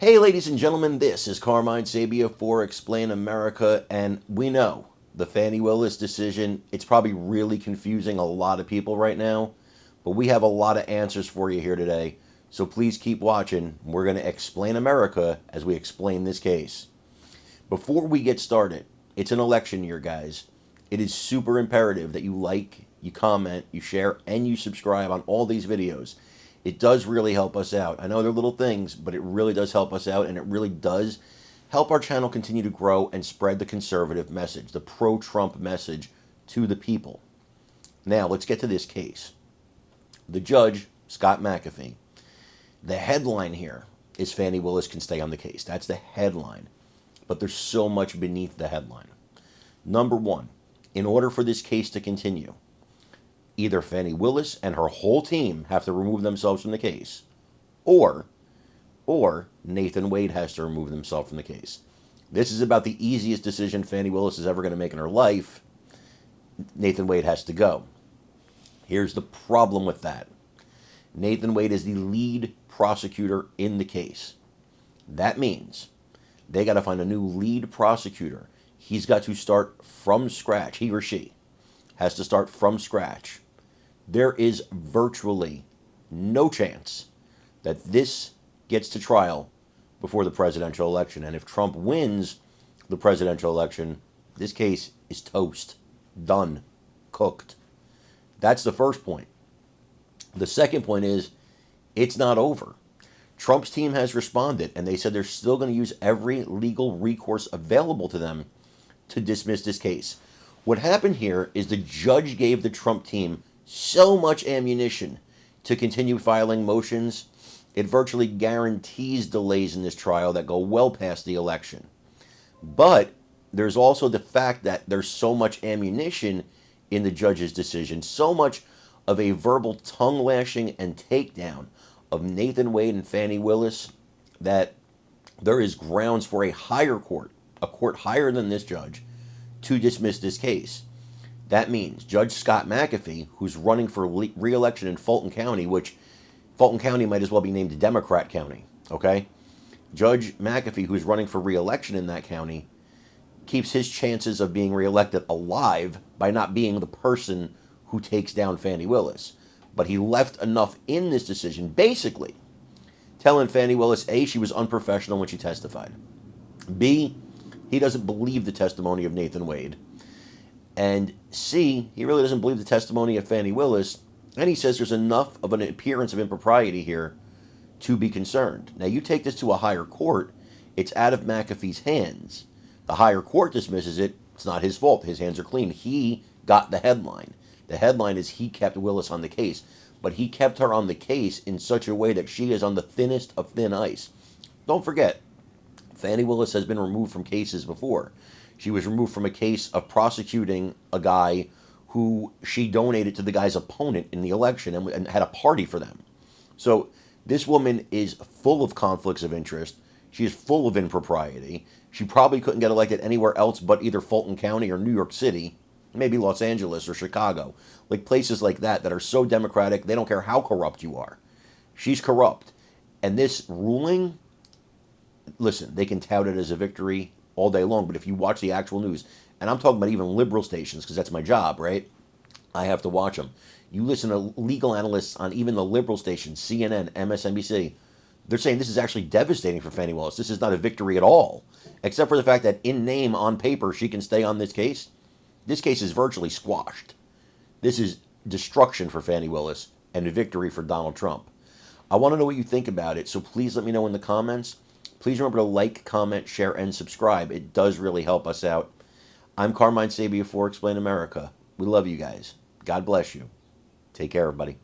Hey, ladies and gentlemen, this is Carmine Sabia for Explain America, and we know the Fani Willis decision, it's probably really confusing a lot of people right now, but we have a lot of answers for you here today, so please keep watching. We're going to explain America as we explain this case. Before we get started, it's an election year, guys. It is super imperative that you like, you comment, you share, and you subscribe on all these videos. It does really help us out. I know they're little things, but it really does help us out, and it really does help our channel continue to grow and spread the conservative message, the pro-Trump message to the people. Now, let's get to this case. The judge, Scott McAfee. The headline here is Fani Willis can stay on the case. That's the headline. But there's so much beneath the headline. Number one, in order for this case to continue, either Fani Willis and her whole team have to remove themselves from the case, or Nathan Wade has to remove himself from the case. This is about the easiest decision Fani Willis is ever going to make in her life. Nathan Wade has to go. Here's the problem with that. Nathan Wade is the lead prosecutor in the case. That means they got to find a new lead prosecutor. He's got to start from scratch. He or she has to start from scratch. There is virtually no chance that this gets to trial before the presidential election. And if Trump wins the presidential election, this case is toast, done, cooked. That's the first point. The second point is it's not over. Trump's team has responded, and they said they're still going to use every legal recourse available to them to dismiss this case. What happened here is the judge gave the Trump team so much ammunition to continue filing motions, it virtually guarantees delays in this trial that go well past the election. But there's also the fact that there's so much ammunition in the judge's decision, so much of a verbal tongue lashing and takedown of Nathan Wade and Fani Willis, that there is grounds for a higher court, a court higher than this judge, to dismiss this case. That means Judge Scott McAfee, who's running for re-election in Fulton County, which Fulton County might as well be named Democrat County, okay? Judge McAfee, who's running for re-election in that county, keeps his chances of being re-elected alive by not being the person who takes down Fani Willis. But he left enough in this decision, basically, telling Fani Willis, A, she was unprofessional when she testified. B, he doesn't believe the testimony of Nathan Wade. And C, he really doesn't believe the testimony of Fani Willis. And he says there's enough of an appearance of impropriety here to be concerned. Now, you take this to a higher court, it's out of McAfee's hands. The higher court dismisses it. It's not his fault. His hands are clean. He got the headline. The headline is he kept Willis on the case. But he kept her on the case in such a way that she is on the thinnest of thin ice. Don't forget, Fani Willis has been removed from cases before. She was removed from a case of prosecuting a guy who she donated to the guy's opponent in the election and had a party for them. So this woman is full of conflicts of interest. She is full of impropriety. She probably couldn't get elected anywhere else but either Fulton County or New York City, maybe Los Angeles or Chicago, like places like that are so democratic, they don't care how corrupt you are. She's corrupt. And this ruling, listen, they can tout it as a victory all day long, but if you watch the actual news, and I'm talking about even liberal stations, because that's my job, right? I have to watch them. You listen to legal analysts on even the liberal stations, CNN, MSNBC, they're saying this is actually devastating for Fani Willis. This is not a victory at all, except for the fact that in name, on paper, she can stay on this case. This case is virtually squashed. This is destruction for Fani Willis and a victory for Donald Trump. I want to know what you think about it, so please let me know in the comments. Please remember to like, comment, share, and subscribe. It does really help us out. I'm Carmine Sabia for Explain America. We love you guys. God bless you. Take care, everybody.